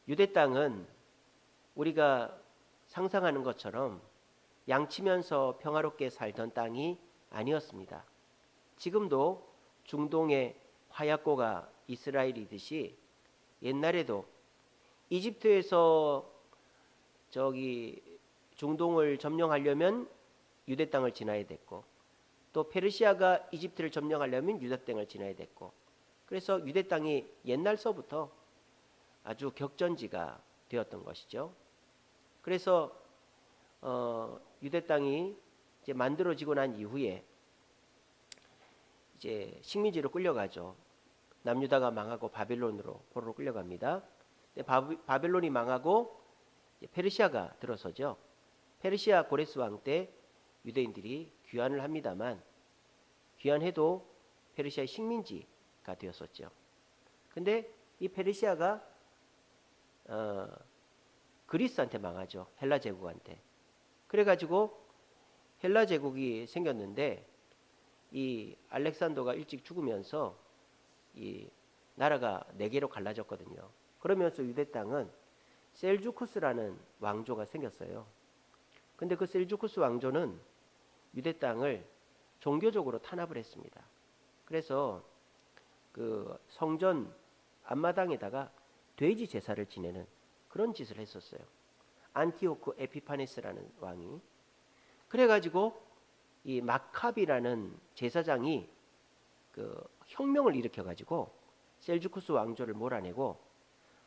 유대 땅은 우리가 상상하는 것처럼 양치면서 평화롭게 살던 땅이 아니었습니다. 지금도 중동의 화약고가 이스라엘이듯이 옛날에도 이집트에서 중동을 점령하려면 유대 땅을 지나야 됐고, 또 페르시아가 이집트를 점령하려면 유대 땅을 지나야 됐고, 그래서 유대 땅이 옛날서부터 아주 격전지가 되었던 것이죠. 그래서 유대 땅이 이제 만들어지고 난 이후에 이제 식민지로 끌려가죠. 남유다가 망하고 바벨론으로 포로로 끌려갑니다. 바벨론이 망하고 페르시아가 들어서죠. 페르시아 고레스 왕 때 유대인들이 귀환을 합니다만, 귀환해도 페르시아의 식민지가 되었었죠. 근데 이 페르시아가 그리스한테 망하죠. 헬라 제국한테. 그래가지고 헬라 제국이 생겼는데, 이 알렉산더가 일찍 죽으면서 이 나라가 네 개로 갈라졌거든요. 그러면서 유대 땅은 셀주쿠스라는 왕조가 생겼어요. 근데 그 셀주쿠스 왕조는 유대 땅을 종교적으로 탄압을 했습니다. 그래서 그 성전 앞마당에다가 돼지 제사를 지내는 그런 짓을 했었어요. 안티오크 에피파네스라는 왕이. 그래가지고 이 마카비라는 제사장이 그 혁명을 일으켜가지고 셀주쿠스 왕조를 몰아내고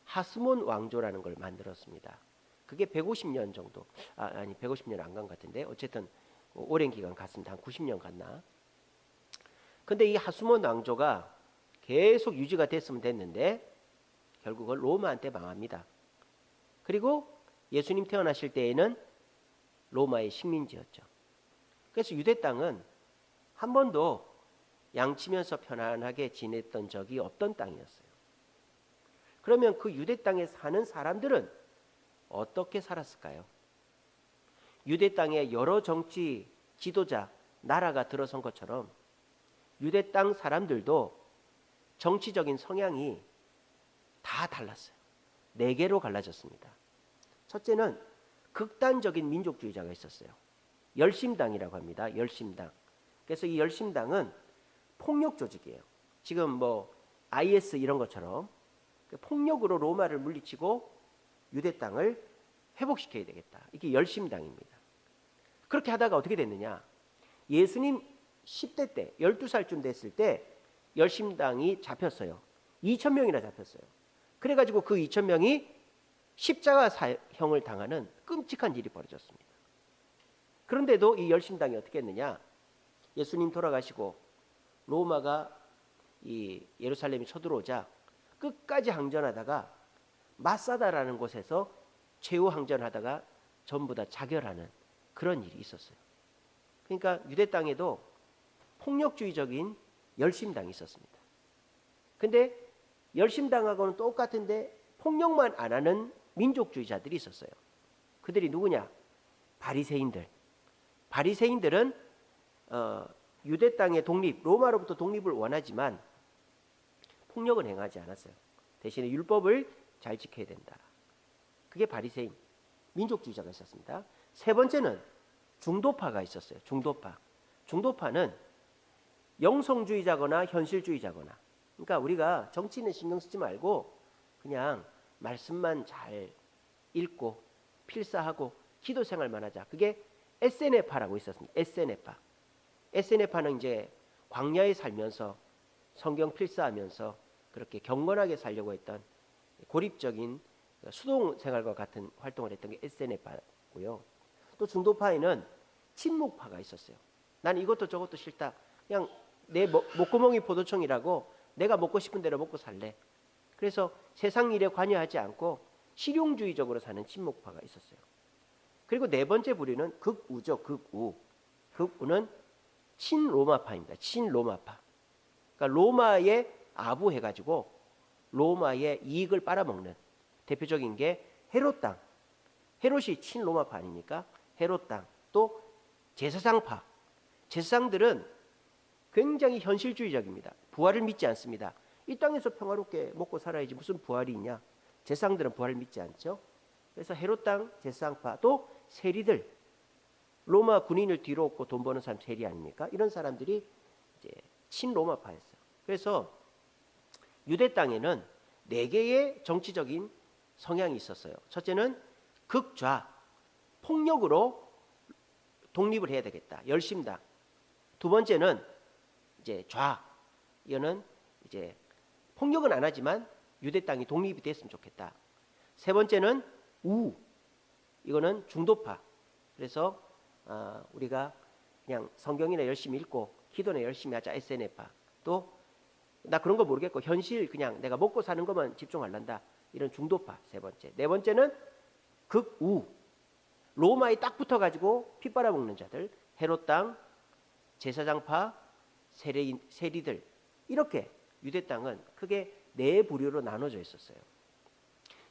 하스몬 왕조라는 걸 만들었습니다. 그게 150년 정도, 아니 150년 안 간 것 같은데, 어쨌든 오랜 기간 갔습니다. 한 90년 갔나. 근데 이 하스몬 왕조가 계속 유지가 됐으면 됐는데 결국은 로마한테 망합니다. 그리고 예수님 태어나실 때에는 로마의 식민지였죠. 그래서 유대 땅은 한 번도 양치면서 편안하게 지냈던 적이 없던 땅이었어요. 그러면 그 유대 땅에 사는 사람들은 어떻게 살았을까요? 유대 땅에 여러 정치 지도자, 나라가 들어선 것처럼 유대 땅 사람들도 정치적인 성향이 다 달랐어요. 네 개로 갈라졌습니다. 첫째는 극단적인 민족주의자가 있었어요. 열심당이라고 합니다. 열심당. 그래서 이 열심당은 폭력 조직이에요. 지금 뭐 IS 이런 것처럼 폭력으로 로마를 물리치고 유대 땅을 회복시켜야 되겠다. 이게 열심당입니다. 그렇게 하다가 어떻게 됐느냐? 예수님 10대 때, 12살쯤 됐을 때 열심당이 잡혔어요. 2,000명이나 잡혔어요. 그래가지고 그 2,000명이 십자가 사형을 당하는 끔찍한 일이 벌어졌습니다. 그런데도 이 열심당이 어떻게 했느냐? 예수님 돌아가시고 로마가 이 예루살렘이 쳐들어오자 끝까지 항전하다가 마사다라는 곳에서 최후 항전하다가 전부 다 자결하는 그런 일이 있었어요. 그러니까 유대 땅에도 폭력주의적인 열심당이 있었습니다. 근데 열심당하고는 똑같은데 폭력만 안 하는 민족주의자들이 있었어요. 그들이 누구냐? 바리새인들. 바리새인들은 유대 땅의 독립, 로마로부터 독립을 원하지만 폭력은 행하지 않았어요. 대신에 율법을 잘 지켜야 된다. 그게 바리새인, 민족주의자가 있었습니다. 세 번째는 중도파가 있었어요. 중도파. 중도파는 영성주의자거나 현실주의자거나, 그러니까 우리가 정치는 신경 쓰지 말고 그냥 말씀만 잘 읽고 필사하고 기도 생활만 하자. 그게 에세네파라고 있었습니다. 에세네파. 에세네파는 이제 광야에 살면서 성경 필사하면서 그렇게 경건하게 살려고 했던 고립적인 수동 생활과 같은 활동을 했던 게 에세네파고요. 또 중도파에는 친목파가 있었어요. 난 이것도 저것도 싫다. 그냥 내 목구멍이 포도청이라고 내가 먹고 싶은 대로 먹고 살래. 그래서 세상 일에 관여하지 않고 실용주의적으로 사는 친목파가 있었어요. 그리고 네 번째 부류는 극우죠. 극우. 극우는 친로마파입니다. 친로마파. 그러니까 로마에 아부해가지고 로마의 이익을 빨아먹는 대표적인 게 헤롯 땅. 헤롯이 친로마파 아닙니까? 헤롯 땅. 또 제사장파. 제사장들은 굉장히 현실주의적입니다. 부활을 믿지 않습니다. 이 땅에서 평화롭게 먹고 살아야지 무슨 부활이 있냐. 제사장들은 부활을 믿지 않죠. 그래서 헤롯 땅 제사장파 또 세리들, 로마 군인을 뒤로 얻고 돈 버는 사람 세리 아닙니까? 이런 사람들이 이제 친로마파였어요. 그래서 유대 땅에는 네 개의 정치적인 성향이 있었어요. 첫째는 극좌, 폭력으로 독립을 해야 되겠다. 열심당. 두 번째는 이제 좌, 이거는 이제 폭력은 안 하지만 유대 땅이 독립이 됐으면 좋겠다. 세 번째는 우, 이거는 중도파. 그래서 우리가 그냥 성경이나 열심히 읽고 기도나 열심히 하자, SNF파. 또 나 그런 거 모르겠고 현실 그냥 내가 먹고 사는 것만 집중하란다, 이런 중도파. 세 번째. 네 번째는 극우, 로마에 딱 붙어가지고 피 빨아먹는 자들, 헤롯 땅 제사장파, 세리들, 이렇게 유대 땅은 크게 네 부류로 나눠져 있었어요.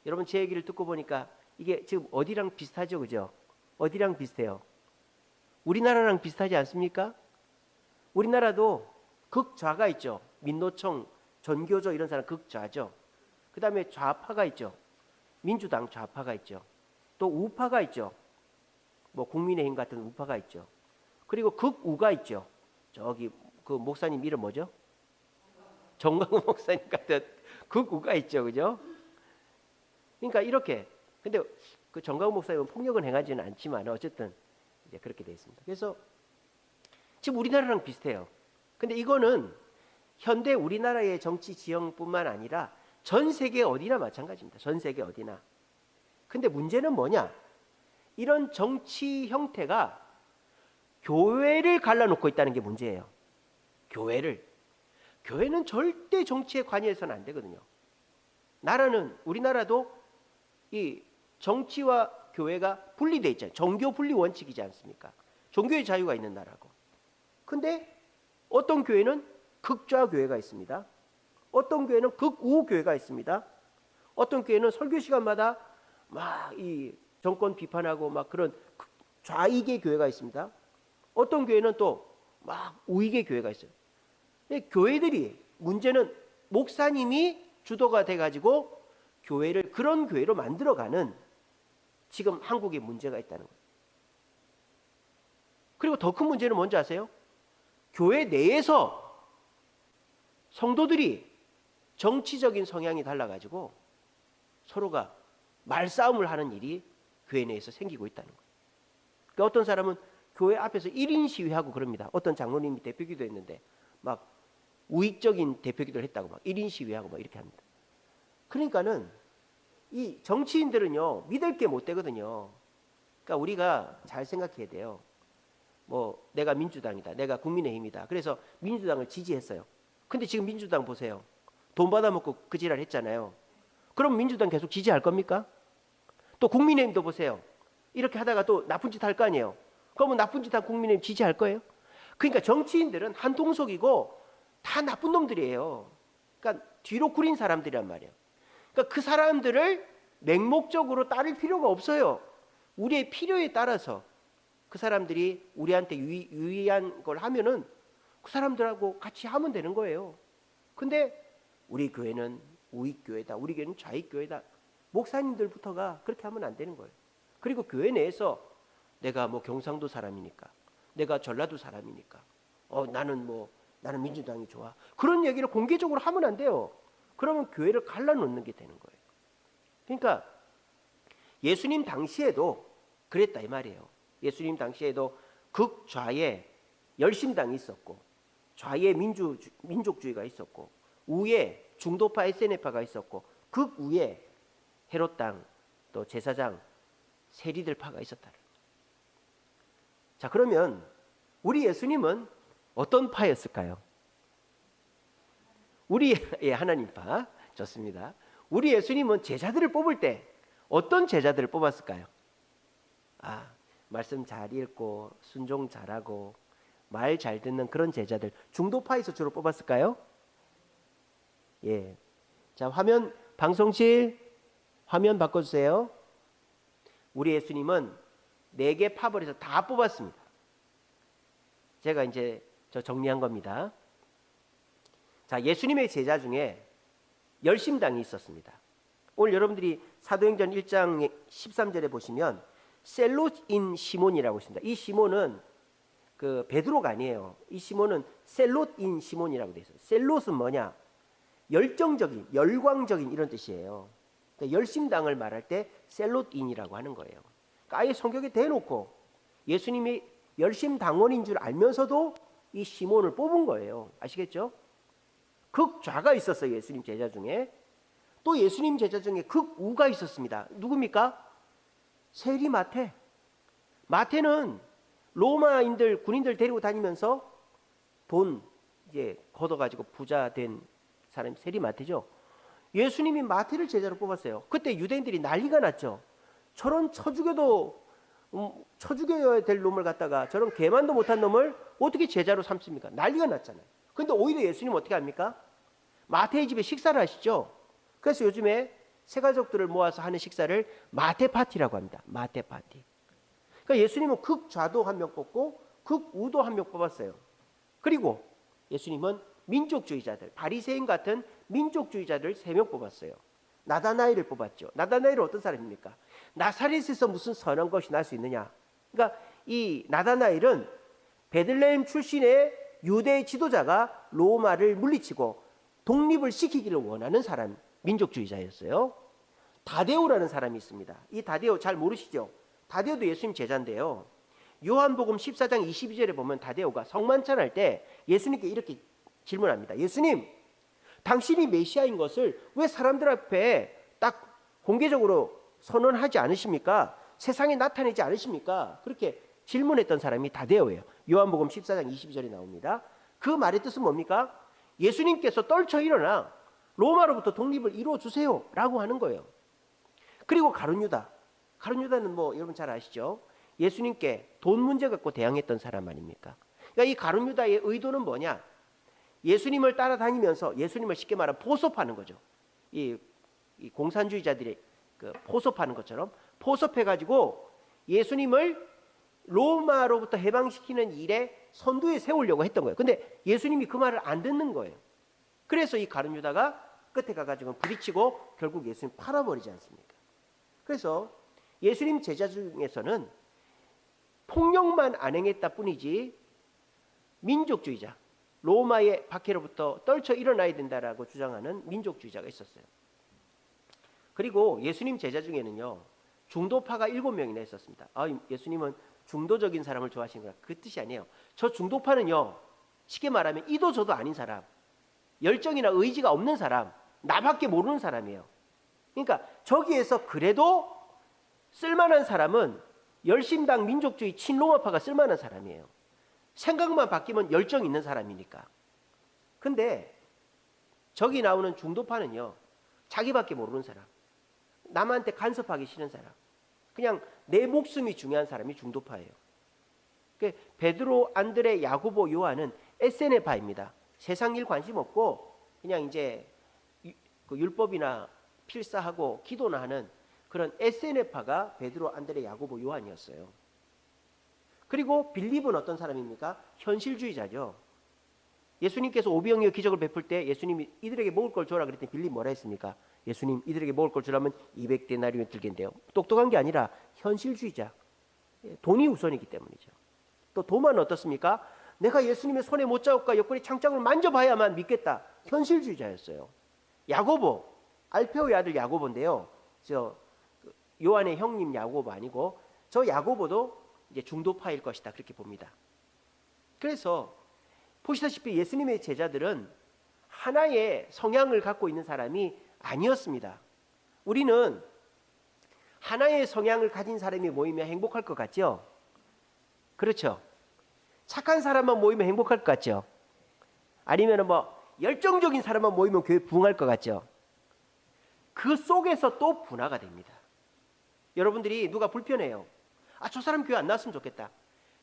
여러분 제 얘기를 듣고 보니까 이게 지금 어디랑 비슷하죠, 그죠? 어디랑 비슷해요? 우리나라랑 비슷하지 않습니까? 우리나라도 극좌가 있죠. 민노총, 전교조 이런 사람 극좌죠. 그 다음에 좌파가 있죠. 민주당 좌파가 있죠. 또 우파가 있죠. 뭐 국민의힘 같은 우파가 있죠. 그리고 극우가 있죠. 저기 그 목사님 이름 뭐죠? 정광훈 목사님 같은 극우가 있죠, 그죠? 그러니까 이렇게, 근데 그 정광훈 목사님은 폭력은 행하지는 않지만 어쨌든 이제 그렇게 돼 있습니다. 그래서 지금 우리나라랑 비슷해요. 근데 이거는 현대 우리나라의 정치 지형뿐만 아니라 전 세계 어디나 마찬가지입니다. 전 세계 어디나. 근데 문제는 뭐냐? 이런 정치 형태가 교회를 갈라놓고 있다는 게 문제예요. 교회는 절대 정치에 관여해서는 안 되거든요. 우리나라도 이 정치와 교회가 분리돼 있잖아요. 종교 분리 원칙이지 않습니까? 종교의 자유가 있는 나라고. 근데 어떤 교회는 극좌 교회가 있습니다. 어떤 교회는 극우 교회가 있습니다. 어떤 교회는 설교 시간마다 막 이 정권 비판하고 막 그런 좌익의 교회가 있습니다. 어떤 교회는 또 막 우익의 교회가 있어요. 근데 교회들이, 문제는 목사님이 주도가 돼가지고 교회를 그런 교회로 만들어가는 지금 한국에 문제가 있다는 거예요. 그리고 더 큰 문제는 뭔지 아세요? 교회 내에서 성도들이 정치적인 성향이 달라가지고 서로가 말싸움을 하는 일이 교회 내에서 생기고 있다는 거예요. 그러니까 어떤 사람은 교회 앞에서 1인 시위하고 그럽니다. 어떤 장로님이 대표기도 했는데 막 우익적인 대표기도를 했다고 막 1인 시위하고 막 이렇게 합니다. 그러니까는 이 정치인들은요, 믿을 게 못 되거든요. 그러니까 우리가 잘 생각해야 돼요. 뭐 내가 민주당이다, 내가 국민의힘이다, 그래서 민주당을 지지했어요. 근데 지금 민주당 보세요. 돈 받아먹고 그 지랄 했잖아요. 그럼 민주당 계속 지지할 겁니까? 또 국민의힘도 보세요. 이렇게 하다가 또 나쁜 짓 할 거 아니에요. 그러면 나쁜 짓 한 국민의힘 지지할 거예요? 그러니까 정치인들은 한 통속이고 다 나쁜 놈들이에요. 그러니까 뒤로 구린 사람들이란 말이에요. 그러니까 그 사람들을 맹목적으로 따를 필요가 없어요. 우리의 필요에 따라서 그 사람들이 우리한테 유의한 걸 하면은 그 사람들하고 같이 하면 되는 거예요. 근데 우리 교회는 우익교회다, 우리 교회는 좌익교회다, 목사님들부터가 그렇게 하면 안 되는 거예요. 그리고 교회 내에서 내가 뭐 경상도 사람이니까, 내가 전라도 사람이니까, 나는 민주당이 좋아, 그런 얘기를 공개적으로 하면 안 돼요. 그러면 교회를 갈라놓는 게 되는 거예요. 그러니까 예수님 당시에도 그랬다 이 말이에요. 예수님 당시에도 극좌에 열심당이 있었고, 좌에 민족주의가 있었고, 우에 중도파 SNF파가 있었고, 극우에 헤롯 땅, 또 제사장, 세리들파가 있었다. 자, 그러면 우리 예수님은 어떤 파였을까요? 하나님파. 좋습니다. 우리 예수님은 제자들을 뽑을 때 어떤 제자들을 뽑았을까요? 말씀 잘 읽고 순종 잘하고 말 잘 듣는 그런 제자들, 중도파에서 주로 뽑았을까요? 예. 자, 방송실 화면 바꿔주세요. 우리 예수님은 4개 파벌에서 다 뽑았습니다. 제가 이제 정리한 겁니다. 자, 예수님의 제자 중에 열심당이 있었습니다. 오늘 여러분들이 사도행전 1장 13절에 보시면 셀롯인 시몬이라고 있습니다. 이 시몬은 그 베드로가 아니에요. 이 시몬은 셀롯인 시몬이라고 되어 있어요. 셀롯은 뭐냐? 열정적인, 열광적인 이런 뜻이에요. 그러니까 열심당을 말할 때 셀롯인이라고 하는 거예요. 그러니까 아예 성경에 대놓고 예수님이 열심당원인 줄 알면서도 이 시몬을 뽑은 거예요. 아시겠죠? 극좌가 있었어요. 예수님 제자 중에. 또 예수님 제자 중에 극우가 있었습니다. 누굽니까? 세리 마태. 마태는 로마인들 군인들 데리고 다니면서 돈 이제 걷어가지고 부자 된 사람이 세리 마태죠. 예수님이 마태를 제자로 뽑았어요. 그때 유대인들이 난리가 났죠. 저런 쳐죽여야 될 놈을 갖다가 저런 개만도 못한 놈을 어떻게 제자로 삼습니까? 난리가 났잖아요. 근데 오히려 예수님은 어떻게 합니까? 마태의 집에 식사를 하시죠. 그래서 요즘에 새가족들을 모아서 하는 식사를 마태 파티라고 합니다. 마태 파티. 그러니까 예수님은 극좌도 한 명 뽑고 극우도 한 명 뽑았어요. 그리고 예수님은 민족주의자들, 바리새인 같은 민족주의자들 3명 뽑았어요. 나다나엘을 뽑았죠. 나다나엘은 어떤 사람입니까? 나사렛에서 무슨 선한 것이 날 수 있느냐? 그러니까 이 나다나엘은 베들레헴 출신의 유대 지도자가 로마를 물리치고 독립을 시키기를 원하는 사람, 민족주의자였어요. 다데오라는 사람이 있습니다. 이 다데오 잘 모르시죠? 다데오도 예수님 제자인데요. 요한복음 14장 22절에 보면 다데오가 성만찬할 때 예수님께 이렇게 질문합니다. 예수님, 당신이 메시아인 것을 왜 사람들 앞에 딱 공개적으로 선언하지 않으십니까? 세상에 나타내지 않으십니까? 그렇게 질문했던 사람이 다데오예요. 요한복음 14장 22절에 나옵니다. 그 말의 뜻은 뭡니까? 예수님께서 떨쳐 일어나 로마로부터 독립을 이루어 주세요 라고 하는 거예요. 그리고 가룟유다. 가룟유다는 뭐 여러분 잘 아시죠? 예수님께 돈 문제 갖고 대항했던 사람 아닙니까? 그러니까 이 가룟유다의 의도는 뭐냐? 예수님을 따라다니면서 예수님을 쉽게 말하면 포섭하는 거죠. 이 공산주의자들이 그 포섭하는 것처럼 포섭해가지고 예수님을 로마로부터 해방시키는 일에 선두에 세우려고 했던 거예요. 근데 예수님이 그 말을 안 듣는 거예요. 그래서 이 가룟유다가 끝에 가가지고 부딪히고 결국 예수님 팔아버리지 않습니까? 그래서 예수님 제자 중에서는 폭력만 안 행했다 뿐이지 민족주의자, 로마의 박해로부터 떨쳐 일어나야 된다라고 주장하는 민족주의자가 있었어요. 그리고 예수님 제자 중에는요, 중도파가 7명이나 있었습니다. 예수님은 중도적인 사람을 좋아하시는구나. 그 뜻이 아니에요. 저 중도파는요, 쉽게 말하면 이도 저도 아닌 사람, 열정이나 의지가 없는 사람, 나밖에 모르는 사람이에요. 그러니까 저기에서 그래도 쓸만한 사람은 열심당 민족주의 친로마파가 쓸만한 사람이에요. 생각만 바뀌면 열정 있는 사람이니까. 근데 저기 나오는 중도파는요, 자기밖에 모르는 사람, 남한테 간섭하기 싫은 사람, 그냥 내 목숨이 중요한 사람이 중도파예요. 베드로, 안드레, 야고보, 요한은 SNF파입니다. 세상 일 관심 없고 그냥 이제 그 율법이나 필사하고 기도나 하는 그런 SNF파가 베드로, 안드레, 야고보, 요한이었어요. 그리고 빌립은 어떤 사람입니까? 현실주의자죠. 예수님께서 오병이어 기적을 베풀 때 예수님이 이들에게 먹을 걸 줘라 그랬더니 빌립 뭐라 했습니까? 예수님, 이들에게 먹을 걸 주라면 200데나리온 들겠는데요. 똑똑한 게 아니라 현실주의자. 돈이 우선이기 때문이죠. 또 도마는 어떻습니까? 내가 예수님의 손에 못자국과 옆구리 창장을 만져봐야만 믿겠다. 현실주의자였어요. 야고보, 알페오의 아들 야고보인데요. 저 요한의 형님 야고보 아니고 저 야고보도 이제 중도파일 것이다. 그렇게 봅니다. 그래서 보시다시피 예수님의 제자들은 하나의 성향을 갖고 있는 사람이 아니었습니다. 우리는 하나의 성향을 가진 사람이 모이면 행복할 것 같죠? 그렇죠? 착한 사람만 모이면 행복할 것 같죠? 아니면 뭐 열정적인 사람만 모이면 교회 부흥할 것 같죠? 그 속에서 또 분화가 됩니다. 여러분들이 누가 불편해요. 저 사람 교회 안 나왔으면 좋겠다.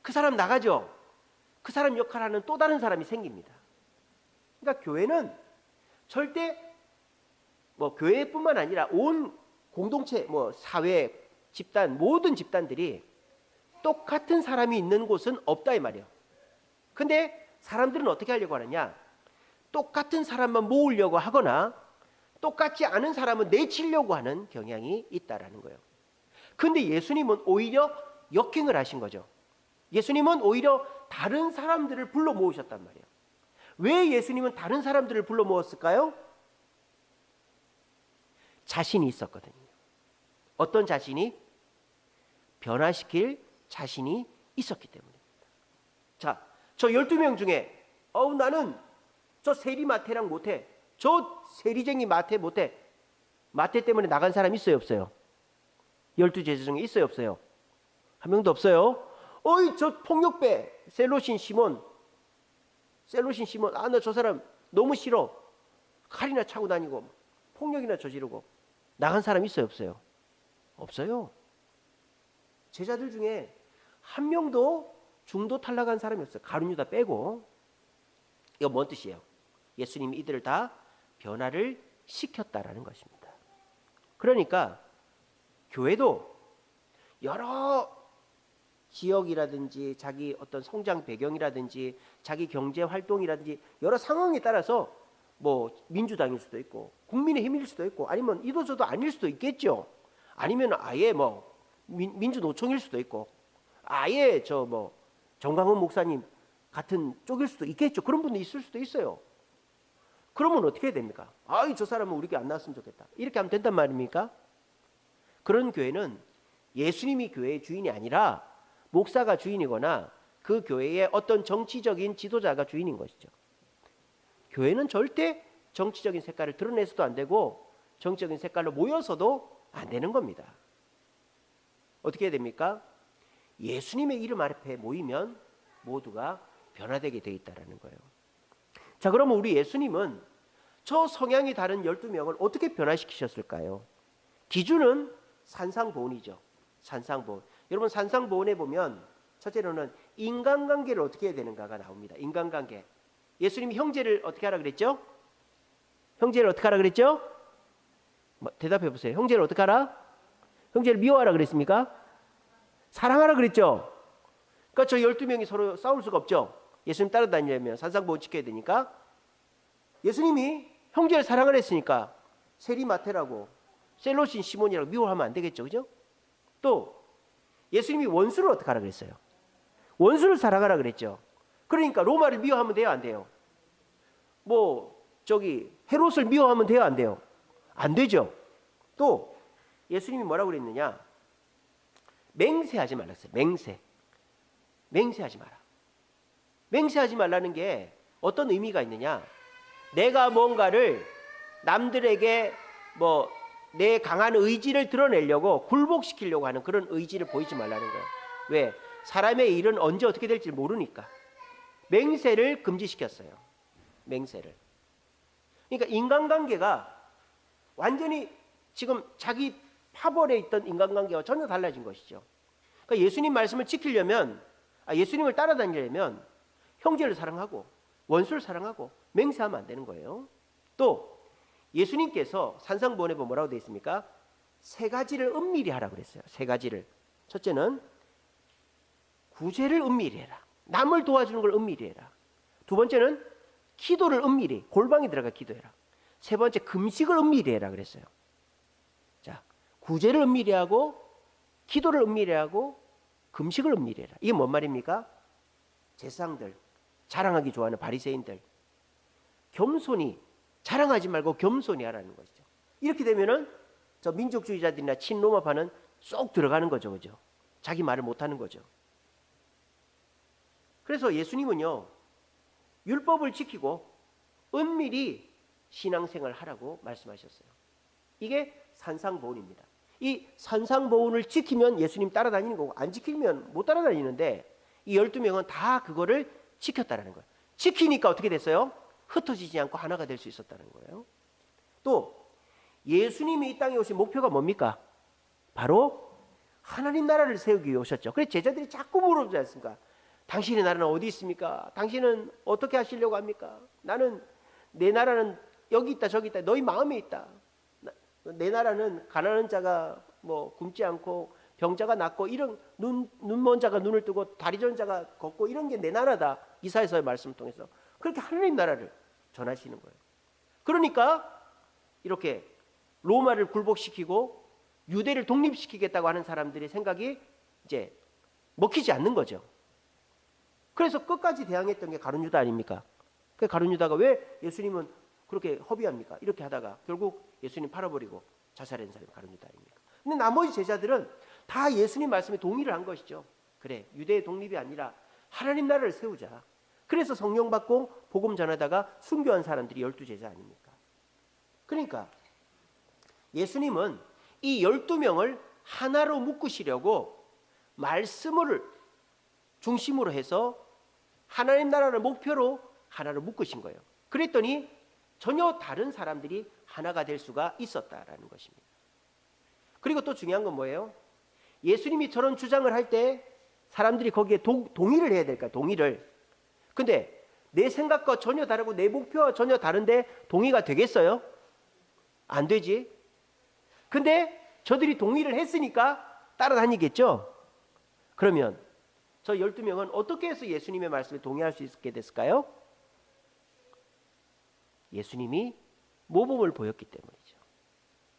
그 사람 나가죠? 그 사람 역할하는 또 다른 사람이 생깁니다. 그러니까 교회는 절대 뭐 교회뿐만 아니라 온 공동체, 뭐 사회, 집단, 모든 집단들이 똑같은 사람이 있는 곳은 없다 이 말이에요. 근데 사람들은 어떻게 하려고 하느냐? 똑같은 사람만 모으려고 하거나 똑같지 않은 사람은 내치려고 하는 경향이 있다라는 거예요. 근데 예수님은 오히려 역행을 하신 거죠. 예수님은 오히려 다른 사람들을 불러 모으셨단 말이에요. 왜 예수님은 다른 사람들을 불러 모았을까요? 자신이 있었거든요. 어떤 자신이? 변화시킬 자신이 있었기 때문입니다. 자, 저 12명 중에 나는 저 세리 마태랑 못해. 저 세리쟁이 마태 못해. 마태 때문에 나간 사람 있어요, 없어요? 12제자 중에 있어요, 없어요? 한 명도 없어요. 저 폭력배 셀로신 시몬. 나 저 사람 너무 싫어. 칼이나 차고 다니고 폭력이나 저지르고. 나간 사람 있어요, 없어요? 없어요. 제자들 중에 한 명도 중도 탈락한 사람이 없어요. 가룟 유다 빼고. 이거 뭔 뜻이에요? 예수님이 이들을 다 변화를 시켰다라는 것입니다. 그러니까 교회도 여러 지역이라든지 자기 어떤 성장 배경이라든지 자기 경제 활동이라든지 여러 상황에 따라서 뭐 민주당일 수도 있고 국민의힘일 수도 있고 아니면 이도저도 아닐 수도 있겠죠. 아니면 아예 뭐 민주노총일 수도 있고 아예 저 뭐 정강훈 목사님 같은 쪽일 수도 있겠죠. 그런 분도 있을 수도 있어요. 그러면 어떻게 해야 됩니까? 저 사람은 우리 교회 안 나왔으면 좋겠다. 이렇게 하면 된단 말입니까? 그런 교회는 예수님이 교회의 주인이 아니라 목사가 주인이거나 그 교회의 어떤 정치적인 지도자가 주인인 것이죠. 교회는 절대 정치적인 색깔을 드러내서도 안 되고 정치적인 색깔로 모여서도 안 되는 겁니다. 어떻게 해야 됩니까? 예수님의 이름 앞에 모이면 모두가 변화되게 되어 있다는 거예요. 자, 그러면 우리 예수님은 저 성향이 다른 12명을 어떻게 변화시키셨을까요? 기준은 산상보훈이죠. 산상보훈. 여러분 산상보훈에 보면 첫째로는 인간관계를 어떻게 해야 되는가가 나옵니다. 인간관계. 예수님이 형제를 어떻게 하라 그랬죠? 형제를 어떻게 하라 그랬죠? 대답해 보세요. 형제를 어떻게 하라? 형제를 미워하라 그랬습니까? 사랑하라 그랬죠? 그러니까 저 12명이 서로 싸울 수가 없죠. 예수님 따라다니려면 산상보훈 지켜야 되니까. 예수님이 형제를 사랑을 했으니까 세리 마태라고 셀로신 시몬이라고 미워하면 안 되겠죠. 그죠? 또 예수님이 원수를 어떻게 하라 그랬어요? 원수를 사랑하라 그랬죠. 그러니까 로마를 미워하면 돼요, 안 돼요? 헤롯을 미워하면 돼요, 안 돼요? 안 되죠. 또 예수님이 뭐라고 그랬느냐? 맹세하지 말랐어요. 맹세하지 마라. 맹세하지 말라는 게 어떤 의미가 있느냐? 내가 뭔가를 남들에게 내 강한 의지를 드러내려고 굴복시키려고 하는 그런 의지를 보이지 말라는 거예요. 왜? 사람의 일은 언제 어떻게 될지 모르니까. 맹세를 금지시켰어요. 맹세를. 그러니까 인간관계가 완전히 지금 자기 파벌에 있던 인간관계와 전혀 달라진 것이죠. 그러니까 예수님 말씀을 지키려면, 예수님을 따라다니려면 형제를 사랑하고 원수를 사랑하고 맹세하면 안 되는 거예요. 또 예수님께서 산상보훈에 보면 뭐라고 되어 있습니까? 세 가지를 은밀히 하라고 그랬어요. 세 가지를. 첫째는 구제를 은밀히 해라. 남을 도와주는 걸 은밀히 해라. 두 번째는 기도를 은밀히, 골방에 들어가 기도해라. 세 번째 금식을 은밀히 해라 그랬어요. 자, 구제를 은밀히 하고 기도를 은밀히 하고 금식을 은밀히 해라. 이게 뭔 말입니까? 제사장들, 자랑하기 좋아하는 바리새인들, 겸손히 자랑하지 말고 겸손히 하라는 것이죠. 이렇게 되면은 저 민족주의자들이나 친로마파는 쏙 들어가는 거죠, 그죠? 자기 말을 못하는 거죠. 그래서 예수님은요, 율법을 지키고 은밀히 신앙생활을 하라고 말씀하셨어요. 이게 산상보훈입니다. 이 산상보훈을 지키면 예수님 따라다니는 거고 안 지키면 못 따라다니는데 이 12명은 다 그거를 지켰다는 거예요. 지키니까 어떻게 됐어요? 흩어지지 않고 하나가 될 수 있었다는 거예요. 또 예수님이 이 땅에 오신 목표가 뭡니까? 바로 하나님 나라를 세우기 위해 오셨죠. 그래서 제자들이 자꾸 물어보지 않습니까? 당신의 나라는 어디 있습니까? 당신은 어떻게 하시려고 합니까? 내 나라는 여기 있다 저기 있다. 너희 마음에 있다. 내 나라는 가난한 자가 굶지 않고 병자가 낫고 이런 눈먼 자가 눈을 뜨고 다리 저린 자가 걷고 이런 게 내 나라다. 이사야서의 말씀을 통해서 그렇게 하나님 나라를 전하시는 거예요. 그러니까 이렇게 로마를 굴복시키고 유대를 독립시키겠다고 하는 사람들의 생각이 이제 먹히지 않는 거죠. 그래서 끝까지 대항했던 게 가룟 유다 아닙니까? 그 가룟 유다가 왜 예수님은 그렇게 허비합니까? 이렇게 하다가 결국 예수님 팔아버리고 자살한 사람이 가룟 유다 아닙니까? 근데 나머지 제자들은 다 예수님 말씀에 동의를 한 것이죠. 그래, 유대의 독립이 아니라 하나님 나라를 세우자. 그래서 성령 받고 복음 전하다가 순교한 사람들이 12제자 아닙니까? 그러니까 예수님은 이 12명을 하나로 묶으시려고 말씀을 중심으로 해서 하나님 나라를 목표로 하나로 묶으신 거예요. 그랬더니 전혀 다른 사람들이 하나가 될 수가 있었다라는 것입니다. 그리고 또 중요한 건 뭐예요? 예수님이 저런 주장을 할 때 사람들이 거기에 동의를 해야 될까요? 동의를. 근데 내 생각과 전혀 다르고 내 목표와 전혀 다른데 동의가 되겠어요? 안 되지. 근데 저들이 동의를 했으니까 따라다니겠죠? 그러면 저 12명은 어떻게 해서 예수님의 말씀에 동의할 수 있게 됐을까요? 예수님이 모범을 보였기 때문이죠.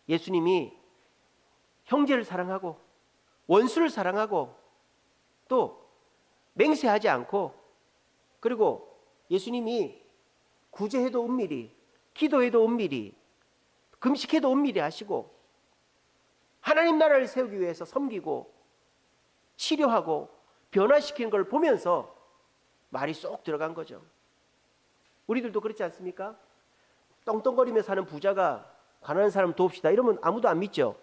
예수님이 형제를 사랑하고 원수를 사랑하고 또 맹세하지 않고, 그리고 예수님이 구제해도 은밀히, 기도해도 은밀히, 금식해도 은밀히 하시고 하나님 나라를 세우기 위해서 섬기고 치료하고 변화시키는 걸 보면서 말이 쏙 들어간 거죠. 우리들도 그렇지 않습니까? 떵떵거리며 사는 부자가 가난한 사람 도웁시다 이러면 아무도 안 믿죠.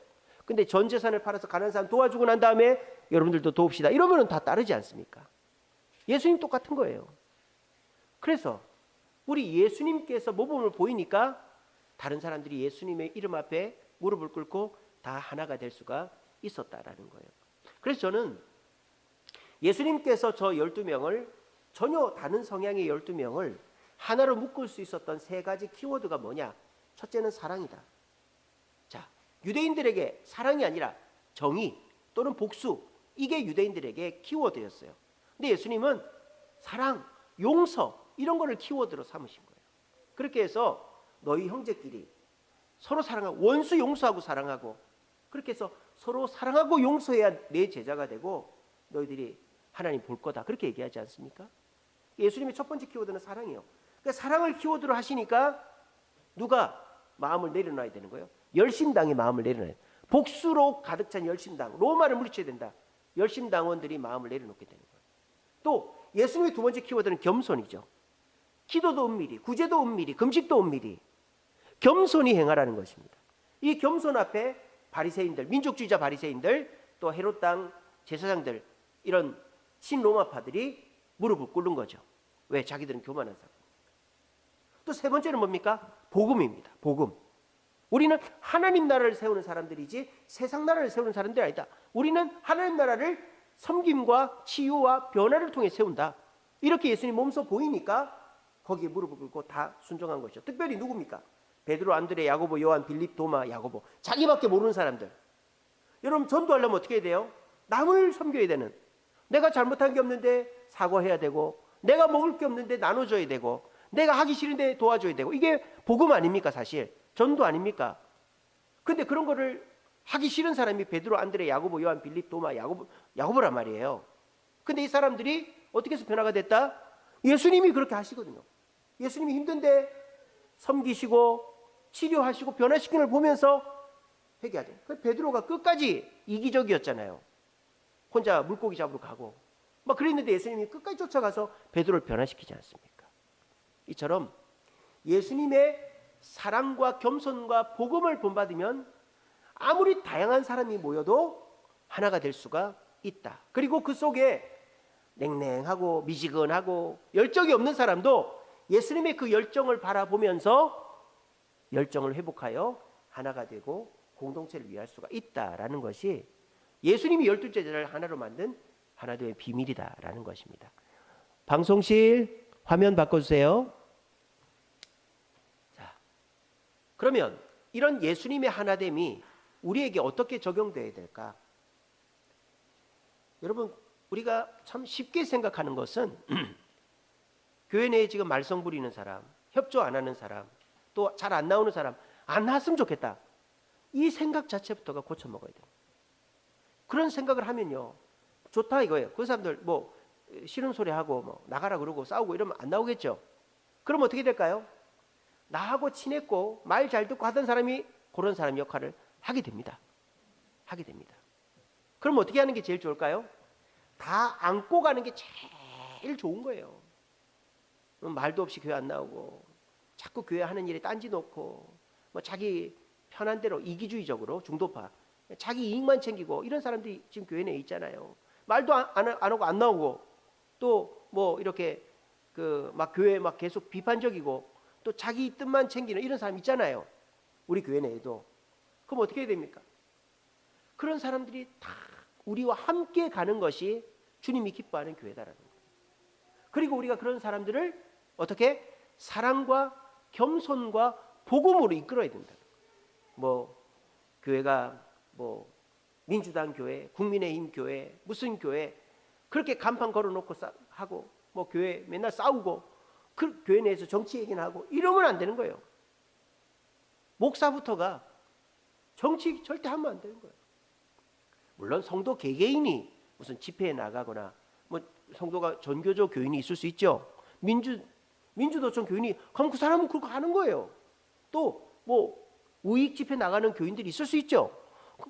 근데 전 재산을 팔아서 가난한 사람 도와주고 난 다음에 여러분들도 도웁시다 이러면 다 따르지 않습니까? 예수님 똑같은 거예요. 그래서 우리 예수님께서 모범을 보이니까 다른 사람들이 예수님의 이름 앞에 무릎을 꿇고 다 하나가 될 수가 있었다라는 거예요. 그래서 저는 예수님께서 저 12명을, 전혀 다른 성향의 12명을 하나로 묶을 수 있었던 세 가지 키워드가 뭐냐? 첫째는 사랑이다. 자, 유대인들에게 사랑이 아니라 정의 또는 복수, 이게 유대인들에게 키워드였어요. 근데 예수님은 사랑, 용서 이런 거를 키워드로 삼으신 거예요. 그렇게 해서 너희 형제끼리 서로 사랑하고, 원수 용서하고 사랑하고, 그렇게 해서 서로 사랑하고 용서해야 내 제자가 되고 너희들이 하나님 볼 거다, 그렇게 얘기하지 않습니까? 예수님의 첫 번째 키워드는 사랑이에요. 그러니까 사랑을 키워드로 하시니까 누가 마음을 내려놔야 되는 거예요? 열심당이 마음을 내려놔야 돼요. 복수로 가득 찬 열심당, 로마를 물리쳐야 된다. 열심당원들이 마음을 내려놓게 되는 거예요. 또 예수님의 두 번째 키워드는 겸손이죠. 기도도 은밀히, 구제도 은밀히, 금식도 은밀히 겸손히 행하라는 것입니다. 이 겸손 앞에 바리새인들, 민족주의자 바리새인들, 또 헤롯 땅 제사장들, 이런 신로마파들이 무릎을 꿇는 거죠. 왜? 자기들은 교만한 사람. 또 세 번째는 뭡니까? 복음입니다. 복음. 우리는 하나님 나라를 세우는 사람들이지 세상 나라를 세우는 사람들이 아니다. 우리는 하나님 나라를 섬김과 치유와 변화를 통해 세운다. 이렇게 예수님 몸소 보이니까 거기에 무릎을 꿇고 다 순종한 것이죠. 특별히 누굽니까? 베드로, 안드레, 야고보, 요한, 빌립, 도마, 야고보. 자기밖에 모르는 사람들. 여러분 전도하려면 어떻게 해야 돼요? 남을 섬겨야 되는. 내가 잘못한 게 없는데 사과해야 되고, 내가 먹을 게 없는데 나눠줘야 되고, 내가 하기 싫은데 도와줘야 되고, 이게 복음 아닙니까? 사실 전도 아닙니까? 근데 그런 거를 하기 싫은 사람이 베드로, 안드레, 야고보, 요한, 빌립, 도마, 야고보란 말이에요. 근데 이 사람들이 어떻게 해서 변화가 됐다? 예수님이 그렇게 하시거든요. 예수님이 힘든데 섬기시고 치료하시고 변화시키는 걸 보면서 회개하죠. 베드로가 끝까지 이기적이었잖아요. 혼자 물고기 잡으러 가고 막 그랬는데 예수님이 끝까지 쫓아가서 베드로를 변화시키지 않습니까? 이처럼 예수님의 사랑과 겸손과 복음을 본받으면 아무리 다양한 사람이 모여도 하나가 될 수가 있다. 그리고 그 속에 냉랭하고 미지근하고 열정이 없는 사람도 예수님의 그 열정을 바라보면서 열정을 회복하여 하나가 되고 공동체를 위할 수가 있다라는 것이 예수님이 12제자를 하나로 만든 하나됨의 비밀이다라는 것입니다. 방송실 화면 바꿔주세요. 자, 그러면 이런 예수님의 하나됨이 우리에게 어떻게 적용되어야 될까? 여러분, 우리가 참 쉽게 생각하는 것은 교회 내에 지금 말썽 부리는 사람, 협조 안 하는 사람, 또 잘 안 나오는 사람, 안 나왔으면 좋겠다. 이 생각 자체부터가 고쳐 먹어야 돼요. 그런 생각을 하면요, 좋다 이거예요. 그 사람들 뭐 싫은 소리 하고 뭐 나가라 그러고 싸우고 이러면 안 나오겠죠. 그럼 어떻게 될까요? 나하고 친했고 말 잘 듣고 하던 사람이 그런 사람 역할을 하게 됩니다. 하게 됩니다. 그럼 어떻게 하는 게 제일 좋을까요? 다 안고 가는 게 제일 좋은 거예요. 말도 없이 교회 안 나오고 자꾸 교회 하는 일에 딴지 놓고 뭐 자기 편한 대로 이기주의적으로 중도파 자기 이익만 챙기고 이런 사람들이 지금 교회 내에 있잖아요. 말도 안 하고 안 나오고 또 뭐 이렇게 그 막 교회 막 계속 비판적이고 또 자기 뜻만 챙기는 이런 사람 있잖아요. 우리 교회 내에도. 그럼 어떻게 해야 됩니까? 그런 사람들이 다 우리와 함께 가는 것이 주님이 기뻐하는 교회다라는 거예요. 그리고 우리가 그런 사람들을 어떻게? 사랑과 겸손과 복음으로 이끌어야 된다. 뭐 교회가 뭐 민주당 교회, 국민의힘 교회, 무슨 교회 그렇게 간판 걸어놓고 하고 뭐 교회 맨날 싸우고 그 교회 내에서 정치 얘기나 하고 이러면 안 되는 거예요. 목사부터가 정치 절대 하면 안 되는 거예요. 물론 성도 개개인이 무슨 집회에 나가거나 뭐 성도가 전교조 교인이 있을 수 있죠. 민주도청 교인이 그럼 그 사람은 그렇게 하는 거예요. 또 뭐 우익 집회 나가는 교인들이 있을 수 있죠.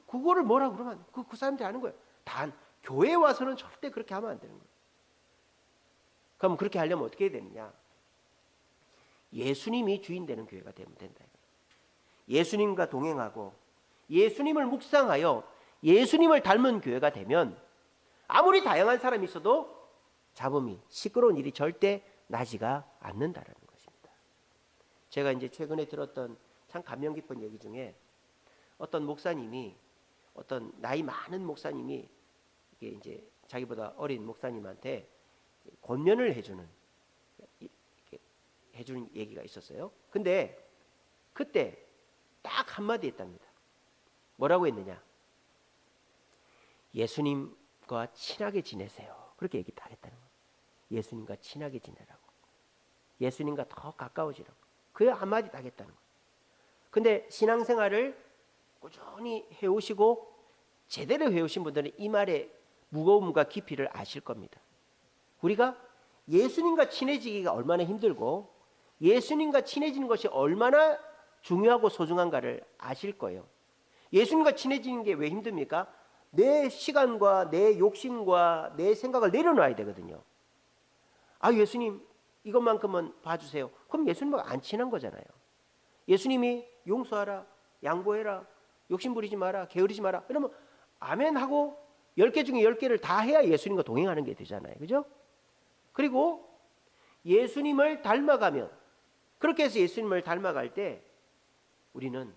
그거를 뭐라 그러면 그 사람들이 하는 거예요. 단 교회에 와서는 절대 그렇게 하면 안 되는 거예요. 그럼 그렇게 하려면 어떻게 해야 되느냐? 예수님이 주인 되는 교회가 되면 된다. 예수님과 동행하고 예수님을 묵상하여 예수님을 닮은 교회가 되면 아무리 다양한 사람이 있어도 잡음이 시끄러운 일이 절대 나지가 않는다라는 것입니다. 제가 이제 최근에 들었던 참 감명 깊은 얘기 중에 어떤 목사님이 어떤 나이 많은 목사님이 이게 이제 자기보다 어린 목사님한테 권면을 해주는 얘기가 있었어요. 근데 그때 딱 한마디 했답니다. 뭐라고 했느냐? 예수님과 친하게 지내세요. 그렇게 얘기 다 했다는 거예요. 예수님과 친하게 지내라고. 예수님과 더 가까워지라고. 그 한마디 딱 했다는 거예요. 근데 신앙생활을 꾸준히 해오시고 제대로 해오신 분들은 이 말의 무거움과 깊이를 아실 겁니다. 우리가 예수님과 친해지기가 얼마나 힘들고 예수님과 친해지는 것이 얼마나 중요하고 소중한가를 아실 거예요. 예수님과 친해지는 게 왜 힘듭니까? 내 시간과 내 욕심과 내 생각을 내려놔야 되거든요. 아, 예수님 이것만큼은 봐주세요. 그럼 예수님하고 안 친한 거잖아요. 예수님이 용서하라, 양보해라, 욕심 부리지 마라, 게으르지 마라 이러면 아멘 하고 10개 중에 10개를 다 해야 예수님과 동행하는 게 되잖아요. 그죠? 그리고 예수님을 닮아가면 그렇게 해서 예수님을 닮아갈 때 우리는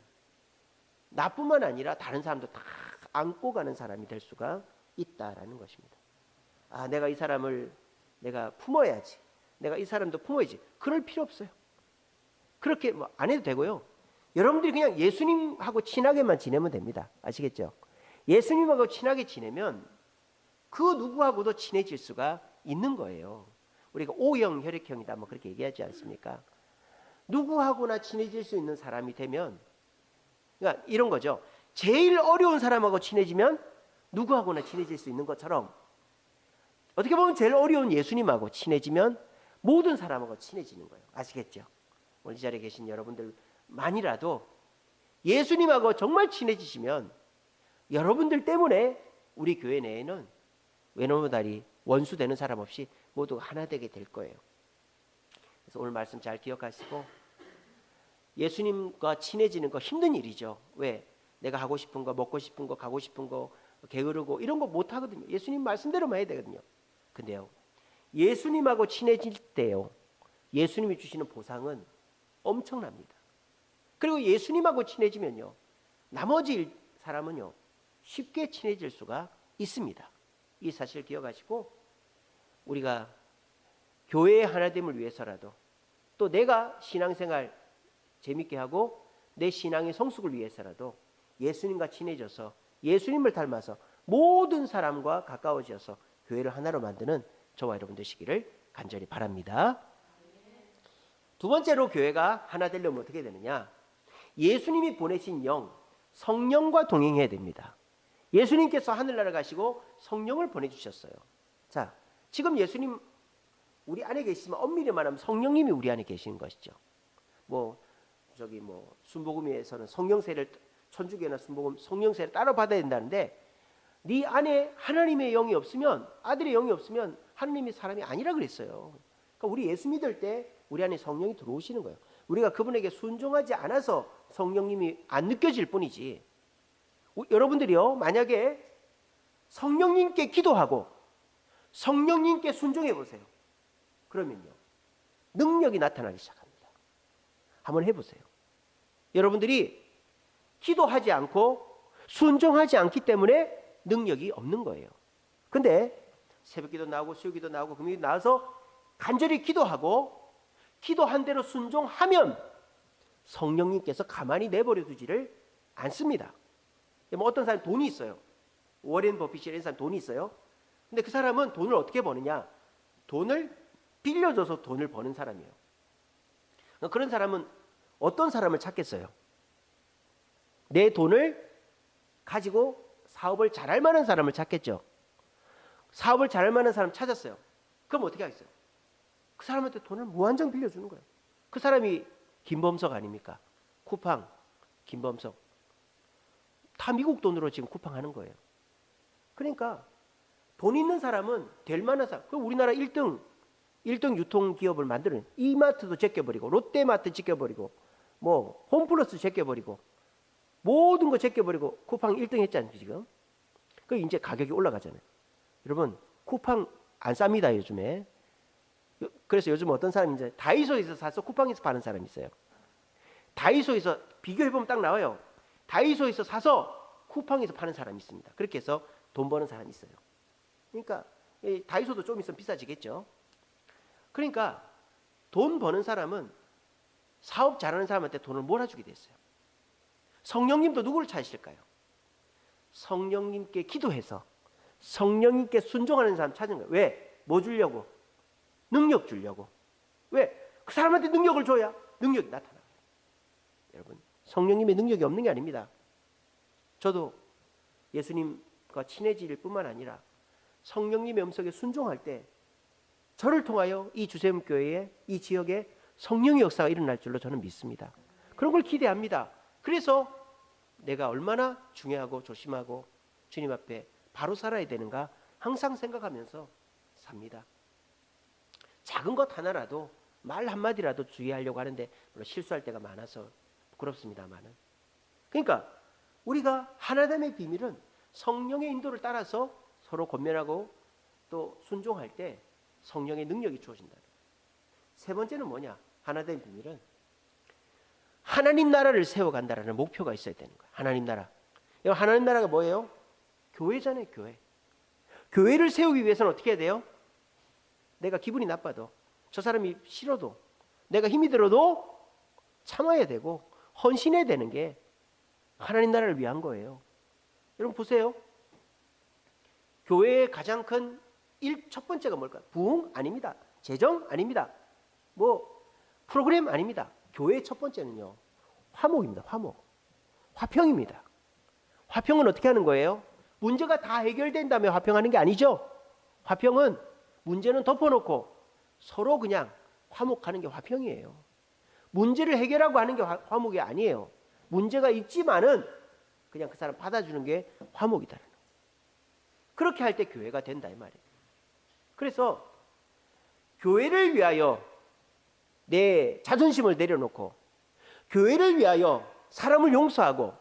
나뿐만 아니라 다른 사람도 다 안고 가는 사람이 될 수가 있다라는 것입니다. 아, 내가 이 사람을 내가 품어야지. 내가 이 사람도 품어야지. 그럴 필요 없어요. 그렇게 뭐 안 해도 되고요. 여러분들이 그냥 예수님하고 친하게만 지내면 됩니다. 아시겠죠? 예수님하고 친하게 지내면 그 누구하고도 친해질 수가 있는 거예요. 우리가 O형 혈액형이다 뭐 그렇게 얘기하지 않습니까? 누구하고나 친해질 수 있는 사람이 되면 그러니까 이런 거죠. 제일 어려운 사람하고 친해지면 누구하고나 친해질 수 있는 것처럼 어떻게 보면 제일 어려운 예수님하고 친해지면 모든 사람하고 친해지는 거예요. 아시겠죠? 오늘 이 자리에 계신 여러분들만이라도 예수님하고 정말 친해지시면 여러분들 때문에 우리 교회 내에는 외노노다리 원수 되는 사람 없이 모두가 하나 되게 될 거예요. 그래서 오늘 말씀 잘 기억하시고 예수님과 친해지는 거 힘든 일이죠. 왜? 내가 하고 싶은 거, 먹고 싶은 거, 가고 싶은 거, 게으르고 이런 거 못 하거든요. 예수님 말씀대로만 해야 되거든요. 근데요, 예수님하고 친해질 때요, 예수님이 주시는 보상은 엄청납니다. 그리고 예수님하고 친해지면요, 나머지 사람은요, 쉽게 친해질 수가 있습니다. 이 사실을 기억하시고 우리가 교회의 하나됨을 위해서라도 또 내가 신앙생활 재밌게 하고 내 신앙의 성숙을 위해서라도 예수님과 친해져서 예수님을 닮아서 모든 사람과 가까워져서 교회를 하나로 만드는 저와 여러분 되시기를 간절히 바랍니다. 두 번째로 교회가 하나 되려면 어떻게 되느냐? 예수님이 보내신 영, 성령과 동행해야 됩니다. 예수님께서 하늘나라 가시고 성령을 보내주셨어요. 자, 지금 예수님 우리 안에 계시지만 엄밀히 말하면 성령님이 우리 안에 계시는 것이죠. 순복음에서는 성령세를, 천주교나 순복음 성령세를 따로 받아야 된다는데, 네 안에 하나님의 영이 없으면, 아들의 영이 없으면 하나님의 사람이 아니라 그랬어요. 그러니까 우리 예수 믿을 때 우리 안에 성령이 들어오시는 거예요. 우리가 그분에게 순종하지 않아서 성령님이 안 느껴질 뿐이지. 여러분들이요, 만약에 성령님께 기도하고 성령님께 순종해 보세요. 그러면요, 능력이 나타나기 시작합니다. 한번 해보세요. 여러분들이 기도하지 않고 순종하지 않기 때문에 능력이 없는 거예요. 근데 새벽기도 나오고 수요기도 나오고 금요기도 나와서 간절히 기도하고 기도한 대로 순종하면 성령님께서 가만히 내버려 두지를 않습니다. 어떤 사람이 돈이 있어요. 워렌 버핏이라는 사람 돈이 있어요. 근데 그 사람은 돈을 어떻게 버느냐? 돈을 빌려줘서 돈을 버는 사람이에요. 그런 사람은 어떤 사람을 찾겠어요? 내 돈을 가지고 사업을 잘할 만한 사람을 찾겠죠. 사업을 잘할 만한 사람 찾았어요. 그럼 어떻게 하겠어요? 그 사람한테 돈을 무한정 빌려주는 거예요. 그 사람이 김범석 아닙니까? 쿠팡 김범석. 다 미국 돈으로 지금 쿠팡하는 거예요. 그러니까 돈 있는 사람은 될 만한 사람. 그럼 우리나라 1등 유통기업을 만드는 이마트도 제껴버리고 롯데마트 제껴버리고 홈플러스 제껴버리고 모든 거 제껴버리고 쿠팡 1등 했잖아요 지금. 그 이제 가격이 올라가잖아요. 여러분 쿠팡 안 쌉니다 요즘에. 그래서 요즘 어떤 사람이 이제 다이소에서 사서 쿠팡에서 파는 사람이 있어요. 다이소에서 비교해보면 딱 나와요. 다이소에서 사서 쿠팡에서 파는 사람이 있습니다. 그렇게 해서 돈 버는 사람이 있어요. 그러니까 다이소도 좀 있으면 비싸지겠죠. 그러니까 돈 버는 사람은 사업 잘하는 사람한테 돈을 몰아주게 됐어요. 성령님도 누구를 찾으실까요? 성령님께 기도해서 성령님께 순종하는 사람 찾은 거예요. 왜? 뭐 주려고? 능력 주려고. 왜? 그 사람한테 능력을 줘야 능력이 나타나요. 여러분, 성령님의 능력이 없는 게 아닙니다. 저도 예수님과 친해질 뿐만 아니라 성령님의 음성에 순종할 때 저를 통하여 이 주세음교회에 이 지역에 성령의 역사가 일어날 줄로 저는 믿습니다. 그런 걸 기대합니다. 그래서 내가 얼마나 중요하고 조심하고 주님 앞에 바로 살아야 되는가 항상 생각하면서 삽니다. 작은 것 하나라도 말 한마디라도 주의하려고 하는데 물론 실수할 때가 많아서 부끄럽습니다만은. 그러니까 우리가 하나됨의 비밀은 성령의 인도를 따라서 서로 권면하고 또 순종할 때 성령의 능력이 주어진다. 세 번째는 뭐냐? 하나됨의 비밀은 하나님 나라를 세워간다라는 목표가 있어야 되는 거예요. 하나님 나라. 하나님 나라가 뭐예요? 교회잖아요. 교회. 교회를 세우기 위해서는 어떻게 해야 돼요? 내가 기분이 나빠도 저 사람이 싫어도 내가 힘이 들어도 참아야 되고 헌신해야 되는 게 하나님 나라를 위한 거예요. 여러분 보세요. 교회의 가장 큰 첫 번째가 뭘까요? 부흥 아닙니다. 재정 아닙니다. 프로그램 아닙니다. 교회의 첫 번째는요, 화목입니다. 화평입니다. 화평은 어떻게 하는 거예요? 문제가 다 해결된 다음에 화평하는 게 아니죠. 화평은 문제는 덮어놓고 서로 그냥 화목하는 게 화평이에요. 문제를 해결하고 하는 게 화목이 아니에요. 문제가 있지만은 그냥 그 사람 받아주는 게 화목이다. 그렇게 할 때 교회가 된다 이 말이에요. 그래서 교회를 위하여 내 자존심을 내려놓고 교회를 위하여 사람을 용서하고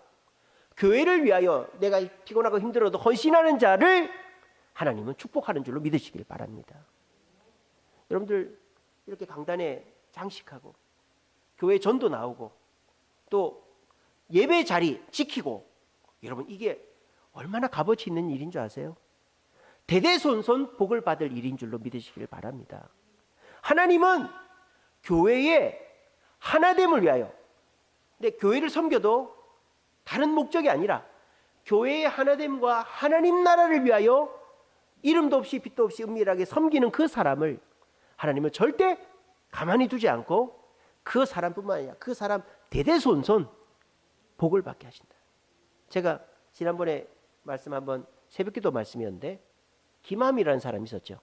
교회를 위하여 내가 피곤하고 힘들어도 헌신하는 자를 하나님은 축복하는 줄로 믿으시길 바랍니다. 여러분들 이렇게 강단에 장식하고 교회 전도 나오고 또 예배 자리 지키고, 여러분 이게 얼마나 값어치 있는 일인 줄 아세요? 대대손손 복을 받을 일인 줄로 믿으시길 바랍니다. 하나님은 교회의 하나됨을 위하여, 근데 교회를 섬겨도 다른 목적이 아니라 교회의 하나됨과 하나님 나라를 위하여 이름도 없이 빛도 없이 은밀하게 섬기는 그 사람을 하나님은 절대 가만히 두지 않고 그 사람뿐만 아니라 그 사람 대대손손 복을 받게 하신다. 제가 지난번에 말씀 한번 새벽기도 말씀이었는데 기맘이라는 사람이 있었죠.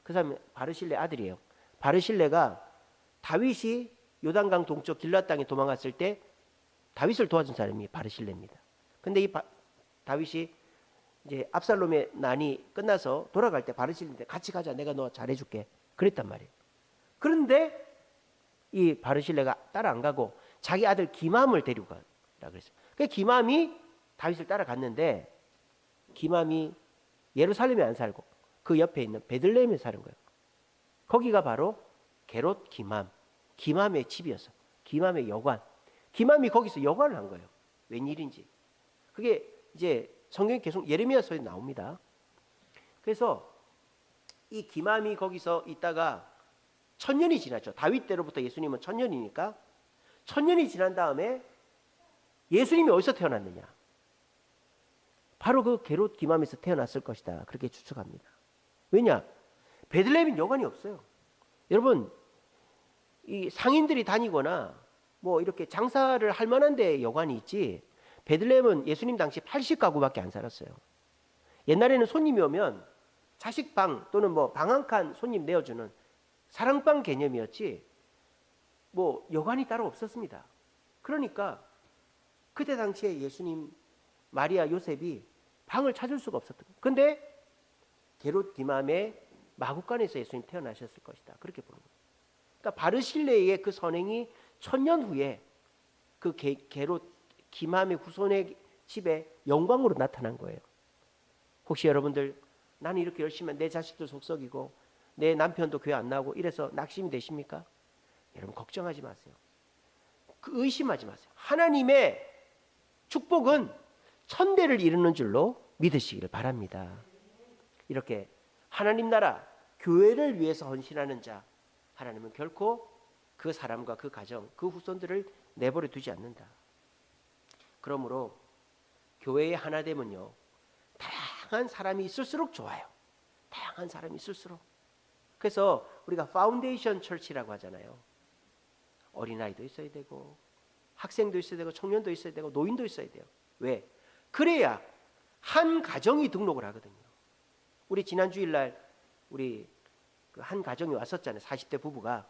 그 사람은 바르실레 아들이에요. 바르실레가 다윗이 요단강 동쪽 길앗 땅에 도망갔을 때 다윗을 도와준 사람이 바르실레입니다. 근데 이 다윗이 이제 압살롬의 난이 끝나서 돌아갈 때 바르실레한테 같이 가자, 내가 너 잘해줄게 그랬단 말이에요. 그런데 이 바르실레가 따라 안 가고 자기 아들 기맘을 데리고 가라 그랬어요. 그 기맘이 다윗을 따라갔는데 기맘이 예루살렘에 안 살고 그 옆에 있는 베들레헴에 사는 거예요. 거기가 바로 게롯 기맘, 기맘의 집이었어. 기맘의 여관. 기맘이 거기서 여관을 한 거예요. 웬일인지. 그게 이제 성경에 계속 예레미야서에 나옵니다. 그래서 이 기맘이 거기서 있다가 1000년이 지났죠. 다윗 때로부터 예수님은 1000년이니까 1000년이 지난 다음에 예수님이 어디서 태어났느냐? 바로 그 게롯 기맘에서 태어났을 것이다. 그렇게 추측합니다. 왜냐? 베들레헴은 여관이 없어요. 여러분, 이 상인들이 다니거나 뭐 이렇게 장사를 할 만한 데 여관이 있지, 베들레헴은 예수님 당시 80가구밖에 안 살았어요. 옛날에는 손님이 오면 자식방 또는 뭐 방 한 칸 손님 내어주는 사랑방 개념이었지 뭐 여관이 따로 없었습니다. 그러니까 그때 당시에 예수님, 마리아, 요셉이 방을 찾을 수가 없었던 거예요. 근데 게롯 기맘의 마구간에서 예수님 태어나셨을 것이다. 그렇게 보는 거예요. 그러니까 바르실레의 그 선행이 1000년 후에 그 게롯 기맘의 후손의 집에 영광으로 나타난 거예요. 혹시 여러분들 나는 이렇게 열심히 내 자식들 속썩이고 내 남편도 교회 안 나오고 이래서 낙심이 되십니까? 여러분 걱정하지 마세요. 그 의심하지 마세요. 하나님의 축복은 천대를 이루는 줄로 믿으시기를 바랍니다. 이렇게 하나님 나라 교회를 위해서 헌신하는 자, 하나님은 결코 그 사람과 그 가정, 그 후손들을 내버려 두지 않는다. 그러므로 교회의 하나됨은요, 다양한 사람이 있을수록 좋아요. 다양한 사람이 있을수록. 그래서 우리가 파운데이션 철치라고 하잖아요. 어린아이도 있어야 되고 학생도 있어야 되고 청년도 있어야 되고 노인도 있어야 돼요. 왜? 그래야 한 가정이 등록을 하거든요. 우리 지난 주일날 우리 그 한 가정이 왔었잖아요. 40대 부부가.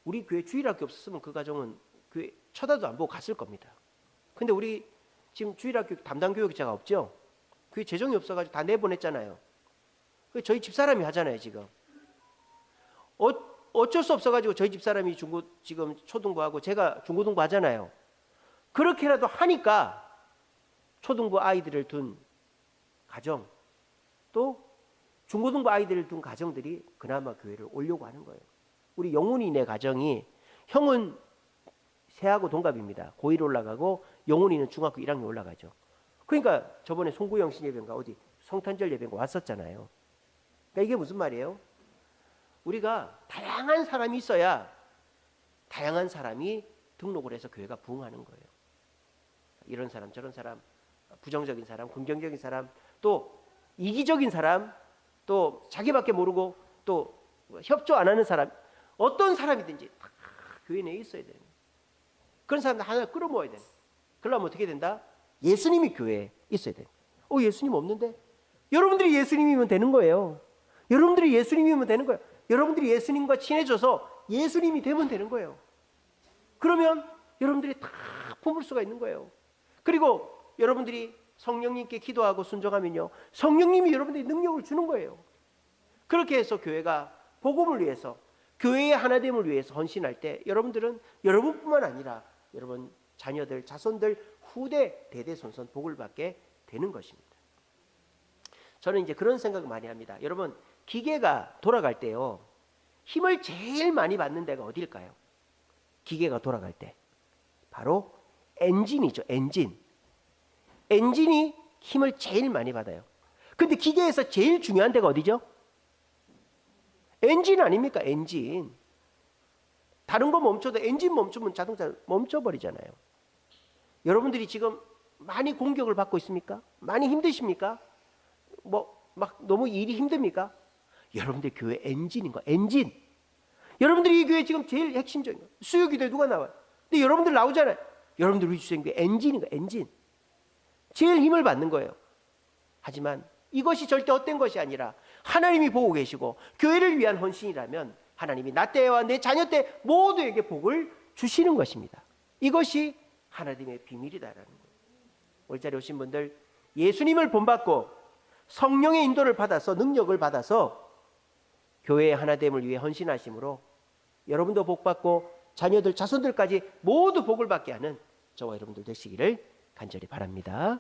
우리 교회 주일학교 없었으면 그 가정은 교회 쳐다도 안 보고 갔을 겁니다. 근데 우리 지금 주일학교 담당 교육자가 없죠. 교회 재정이 없어가지고 다 내보냈잖아요. 저희 집사람이 하잖아요. 지금 어쩔 수 없어가지고 저희 집사람이 지금 초등부하고 제가 중고등부 하잖아요. 그렇게라도 하니까 초등부 아이들을 둔 가정, 또 중고등부 아이들을 둔 가정들이 그나마 교회를 오려고 하는 거예요. 우리 영훈이네 가정이, 형은 새하고 동갑입니다. 고1 올라가고 영훈이는 중학교 1학년 올라가죠. 그러니까 저번에 송구영 신예배인가 어디 성탄절 예배인가 왔었잖아요. 그러니까 이게 무슨 말이에요? 우리가 다양한 사람이 있어야 다양한 사람이 등록을 해서 교회가 부흥하는 거예요. 이런 사람 저런 사람, 부정적인 사람, 긍정적인 사람, 또 이기적인 사람, 또 자기밖에 모르고 또 협조 안 하는 사람, 어떤 사람이든지 다 교회 내에 있어야 돼요. 그런 사람들 하나 끌어모아야 돼요. 그러려면 어떻게 된다? 예수님이 교회에 있어야 돼요. 예수님 없는데? 여러분들이 예수님이면 되는 거예요. 여러분들이 예수님이면 되는 거예요. 여러분들이 예수님과 친해져서 예수님이 되면 되는 거예요. 그러면 여러분들이 다 품을 수가 있는 거예요. 그리고 여러분들이 성령님께 기도하고 순종하면요, 성령님이 여러분들이 능력을 주는 거예요. 그렇게 해서 교회가 복음을 위해서, 교회의 하나됨을 위해서 헌신할 때 여러분들은 여러분뿐만 아니라 여러분 자녀들, 자손들, 후대, 대대손손 복을 받게 되는 것입니다. 저는 이제 그런 생각을 많이 합니다. 여러분, 기계가 돌아갈 때요, 힘을 제일 많이 받는 데가 어디일까요? 기계가 돌아갈 때 바로 엔진이죠. 엔진이 힘을 제일 많이 받아요. 근데 기계에서 제일 중요한 데가 어디죠? 엔진 아닙니까? 엔진. 다른 거 멈춰도 엔진 멈추면 자동차 멈춰버리잖아요. 여러분들이 지금 많이 공격을 받고 있습니까? 많이 힘드십니까? 막 너무 일이 힘듭니까? 여러분들 교회 엔진인 거야. 엔진. 여러분들이 이 교회 지금 제일 핵심적인 거예요. 수요기도에 누가 나와요? 근데 여러분들 나오잖아요. 여러분들 우리 주생교회 엔진인 거예요. 엔진. 제일 힘을 받는 거예요. 하지만 이것이 절대 헛된 것이 아니라 하나님이 보고 계시고 교회를 위한 헌신이라면 하나님이 나 때와 내 자녀 때 모두에게 복을 주시는 것입니다. 이것이 하나님의 비밀이다라는 거예요. 오늘 자리에 오신 분들, 예수님을 본받고 성령의 인도를 받아서 능력을 받아서 교회의 하나됨을 위해 헌신하심으로 여러분도 복받고 자녀들 자손들까지 모두 복을 받게 하는 저와 여러분들 되시기를 간절히 바랍니다.